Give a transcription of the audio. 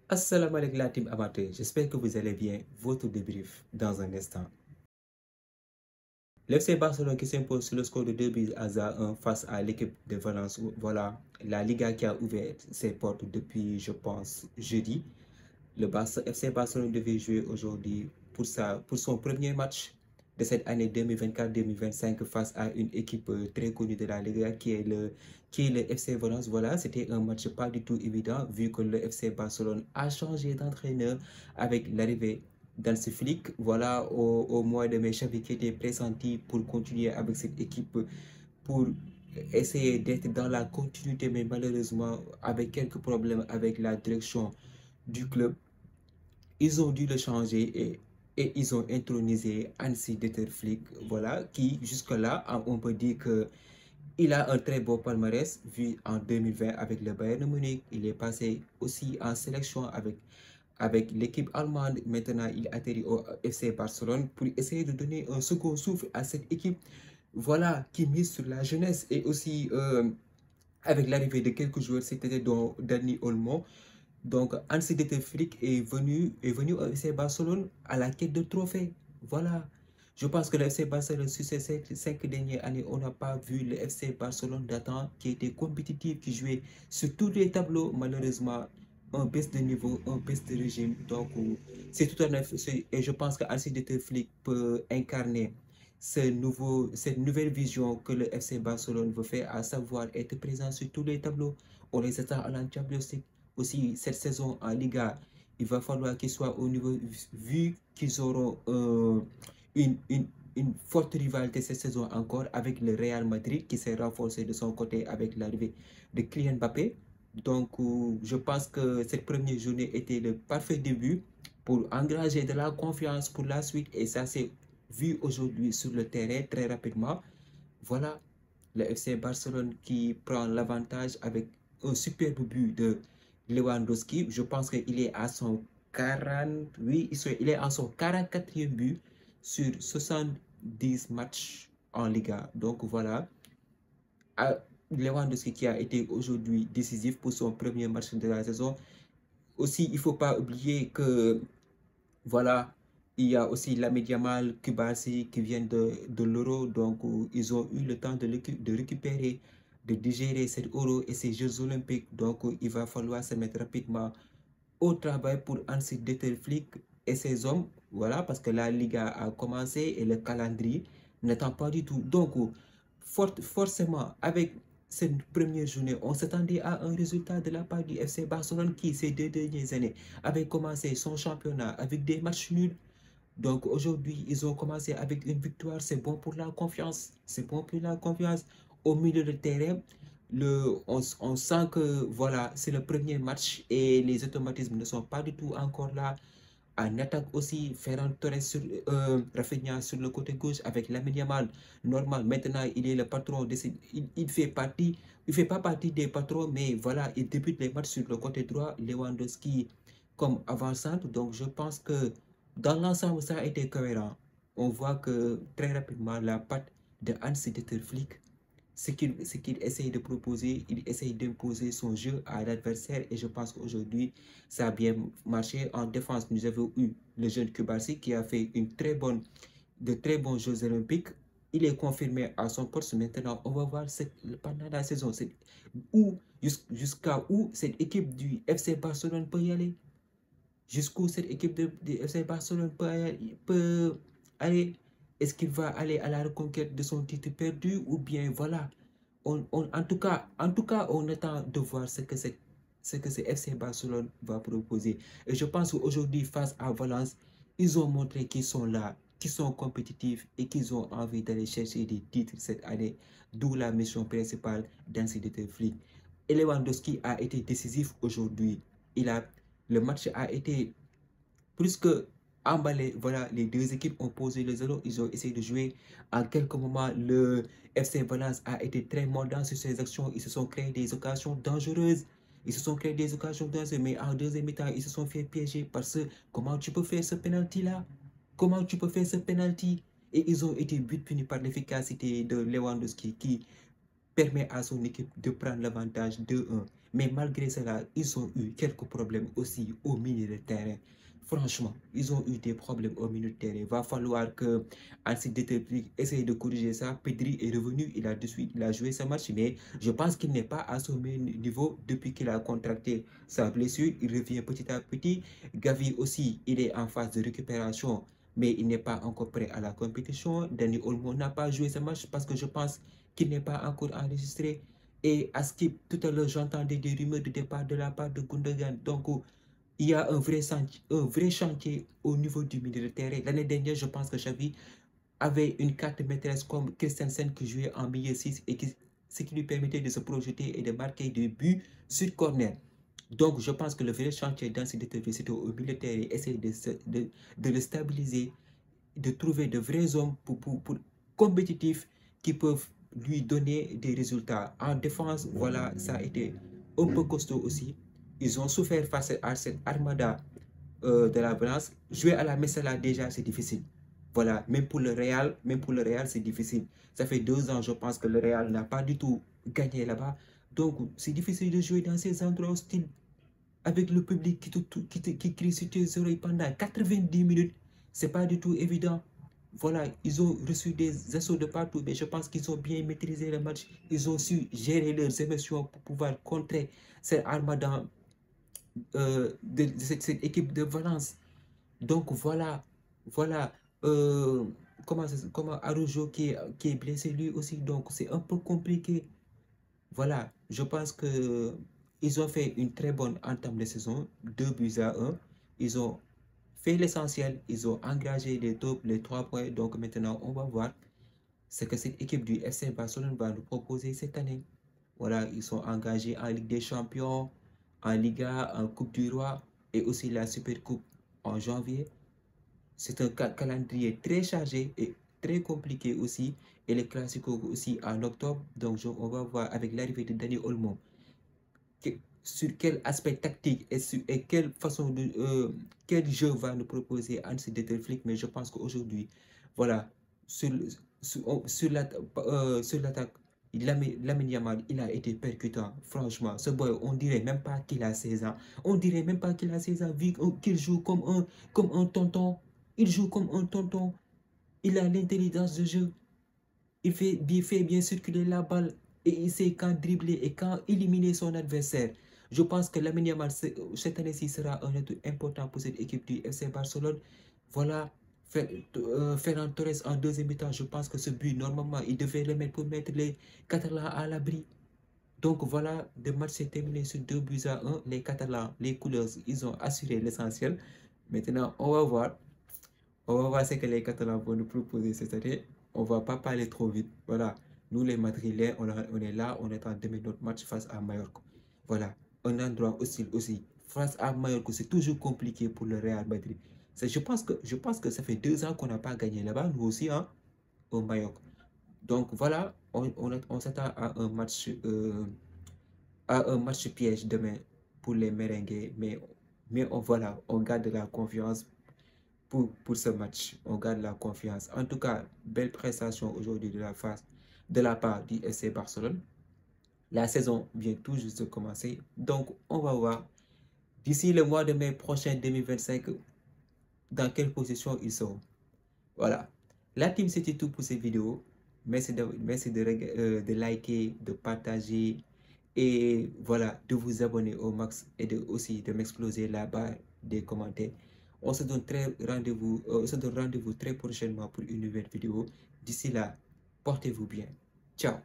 Assalamu alaikum la team amateur, j'espère que vous allez bien. Votre débrief dans un instant. L'FC Barcelone qui s'impose sur le score de 2 buts à 1 face à l'équipe de Valence. Voilà, la Liga qui a ouvert ses portes depuis, je pense, jeudi. Le FC Barcelone devait jouer aujourd'hui pour son premier match de cette année 2024-2025 face à une équipe très connue de la Liga qui est le FC Valence. Voilà, c'était un match pas du tout évident vu que le FC Barcelone a changé d'entraîneur avec l'arrivée d'Hansi Flick. Voilà, au mois de mai, Xavi qui était pressenti pour continuer avec cette équipe, pour essayer d'être dans la continuité, mais malheureusement avec quelques problèmes avec la direction du club. Ils ont dû le changer et ils ont intronisé Hansi Flick, voilà, qui jusque-là, on peut dire que il a un très beau palmarès vu en 2020 avec le Bayern de Munich. Il est passé aussi en sélection avec l'équipe allemande. Maintenant, il atterrit au FC Barcelone pour essayer de donner un second souffle à cette équipe, voilà, qui mise sur la jeunesse et aussi avec l'arrivée de quelques joueurs, c'était dont Dani Olmo. Donc, Hansi Flick est venu au FC Barcelone à la quête de trophées. Voilà. Je pense que le FC Barcelone, sur ces 5 dernières années, on n'a pas vu le FC Barcelone d'antan qui était compétitif, qui jouait sur tous les tableaux. Malheureusement, un baisse de niveau, un baisse de régime. Donc, c'est tout et je pense que Hansi Flick peut incarner cette nouvelle vision que le FC Barcelone veut faire, à savoir être présent sur tous les tableaux. On les attend à la Champions League. Aussi, cette saison en Liga, il va falloir qu'ils soient au niveau, vu qu'ils auront une, une, une forte rivalité cette saison encore avec le Real Madrid qui s'est renforcé de son côté avec l'arrivée de Kylian Mbappé. Donc, je pense que cette première journée était le parfait début pour engager de la confiance pour la suite. Et ça s'est vu aujourd'hui sur le terrain très rapidement. Voilà, le FC Barcelone qui prend l'avantage avec un superbe but de Lewandowski. Je pense qu'il est à son 40, oui, il est à son 44e but sur 70 matchs en Liga. Donc voilà, Lewandowski qui a été aujourd'hui décisif pour son premier match de la saison. Aussi, il ne faut pas oublier que voilà, il y a aussi Lamine Yamal, Kubasi qui viennent de l'Euro. Donc, ils ont eu le temps de récupérer, de digérer cet Euro et ces Jeux Olympiques. Donc, il va falloir se mettre rapidement au travail pour Hansi Flick et ses hommes. Voilà, parce que la Liga a commencé et le calendrier n'attend pas du tout. Donc, forcément, avec cette première journée, on s'attendait à un résultat de la part du FC Barcelone qui, ces 2 dernières années, avait commencé son championnat avec des matchs nuls. Donc aujourd'hui, ils ont commencé avec une victoire. C'est bon pour la confiance. C'est bon pour la confiance. Au milieu de terrain, on sent que voilà, c'est le premier match et les automatismes ne sont pas du tout encore là. En attaque aussi, Ferran Torres sur Rafinha sur le côté gauche avec Lamine Yamal. Normal, maintenant il est le patron. Il fait pas partie des patrons, mais voilà, il débute les matchs sur le côté droit. Lewandowski comme avant-centre. Donc je pense que dans l'ensemble, ça a été cohérent. On voit que très rapidement, la patte de Hansi Flick, ce qu'il essaye de proposer, il essaye d'imposer son jeu à l'adversaire et je pense qu'aujourd'hui, ça a bien marché. En défense, nous avons eu le jeune Kubarsi qui a fait de très bons Jeux olympiques. Il est confirmé à son poste. Maintenant, on va voir pendant la saison jusqu'à où cette équipe du FC Barcelone peut y aller. Jusqu'où cette équipe du FC Barcelone peut aller. Est-ce qu'il va aller à la reconquête de son titre perdu ou bien voilà. En tout cas, on attend de voir ce que ce FC Barcelone va proposer. Et je pense qu'aujourd'hui, face à Valence, ils ont montré qu'ils sont là, qu'ils sont compétitifs et qu'ils ont envie d'aller chercher des titres cette année. D'où la mission principale d'Hansi Flick. Et Lewandowski a été décisif aujourd'hui. Le match a été plus que emballé. Voilà, les deux équipes ont posé le zéro. Ils ont essayé de jouer. En quelques moments, le FC Valence a été très mordant sur ses actions. Ils se sont créés des occasions dangereuses. Mais en deuxième mi-temps, ils se sont fait piéger parce que comment tu peux faire ce penalty-là? Comment tu peux faire ce penalty? Et ils ont été but punis par l'efficacité de Lewandowski qui permet à son équipe de prendre l'avantage 2-1. Mais malgré cela, ils ont eu quelques problèmes aussi au milieu de terrain. Franchement, ils ont eu des problèmes au milieu de terrain. Il va falloir que Hansi Flick essaye de corriger ça. Pedri est revenu, il a joué ce match, mais je pense qu'il n'est pas à son meilleur niveau depuis qu'il a contracté sa blessure. Il revient petit à petit. Gavi aussi, il est en phase de récupération, mais il n'est pas encore prêt à la compétition. Dani Olmo n'a pas joué ce match parce que je pense qu'il n'est pas encore enregistré. Et à Skip, tout à l'heure, j'entendais des rumeurs de départ de la part de Gundogan. Donc, il y a un vrai chantier au niveau du milieu de terrain. L'année dernière, je pense que Xavi avait une carte maîtresse comme Christensen qui jouait en milieu 6 et ce qui lui permettait de se projeter et de marquer des buts sur corner. Donc, je pense que le vrai chantier dans cette c'était au milieu de terrain, essayer de le stabiliser, de trouver de vrais hommes pour compétitifs qui peuvent lui donner des résultats. En défense, voilà, ça a été un peu costaud aussi. Ils ont souffert face à cette armada de la Valence. Jouer à la Messala déjà, c'est difficile. Voilà, même pour le Real, c'est difficile. Ça fait 2 ans, je pense que le Real n'a pas du tout gagné là-bas. Donc, c'est difficile de jouer dans ces endroits hostiles avec le public qui crie sur tes oreilles pendant 90 minutes. C'est pas du tout évident. Voilà, ils ont reçu des assauts de partout, mais je pense qu'ils ont bien maîtrisé le match. Ils ont su gérer leurs émotions pour pouvoir contrer cette armada de cette équipe de Valence. Donc voilà, voilà. Comment Araujo qui est blessé lui aussi, donc c'est un peu compliqué. Voilà, je pense que ils ont fait une très bonne entame de saison, 2-1. Ils ont fait l'essentiel, ils ont engagé les 3 points. Donc maintenant, on va voir ce que cette équipe du FC Barcelone va nous proposer cette année. Voilà, ils sont engagés en Ligue des Champions, en Liga, en Coupe du Roi et aussi la Super Coupe en janvier. C'est un calendrier très chargé et très compliqué aussi. Et les classicos aussi en octobre. Donc, on va voir avec l'arrivée de Dani Olmo sur quel aspect tactique et quelle façon de quel jeu va nous proposer Hansi Flick. Mais je pense qu'aujourd'hui, voilà, sur l'attaque, Lamine Yamal, il a été percutant. Franchement, ce boy, on dirait même pas qu'il a 16 ans. On dirait même pas qu'il a 16 ans, vu qu'il joue comme un tonton. Il joue comme un tonton. Il a l'intelligence de jeu. Il fait bien circuler la balle. Et il sait quand dribbler et quand éliminer son adversaire. Je pense que Lamine Yamal, cette année-ci, sera un atout important pour cette équipe du FC Barcelone. Voilà, Ferran Torres en deuxième mi-temps, je pense que ce but, normalement, il devait le mettre pour mettre les Catalans à l'abri. Donc voilà, le match s'est terminé sur 2-1. Les Catalans, les couleurs, ils ont assuré l'essentiel. Maintenant, on va voir ce que les Catalans vont nous proposer cette année. On ne va pas parler trop vite. Voilà, nous les Madrilènes, on est là, on est en demi notre match face à Mallorca. Voilà, un endroit hostile aussi. Face à Mallorca, c'est toujours compliqué pour le Real Madrid. Je pense que ça fait 2 ans qu'on n'a pas gagné là-bas, nous aussi, hein, au Mallorca. Donc voilà, on s'attend à un match piège demain pour les merengues. Mais voilà, on garde la confiance pour ce match. On garde la confiance. En tout cas, belle prestation aujourd'hui de la part du FC Barcelone. La saison vient tout juste de commencer. Donc, on va voir d'ici le mois de mai prochain 2025 dans quelle position ils sont. Voilà. La team, c'était tout pour cette vidéo. Merci de liker, de partager et voilà, de vous abonner au max et aussi de m'exploser la barre des commentaires. On se donne rendez-vous très prochainement pour une nouvelle vidéo. D'ici là, portez-vous bien. Ciao.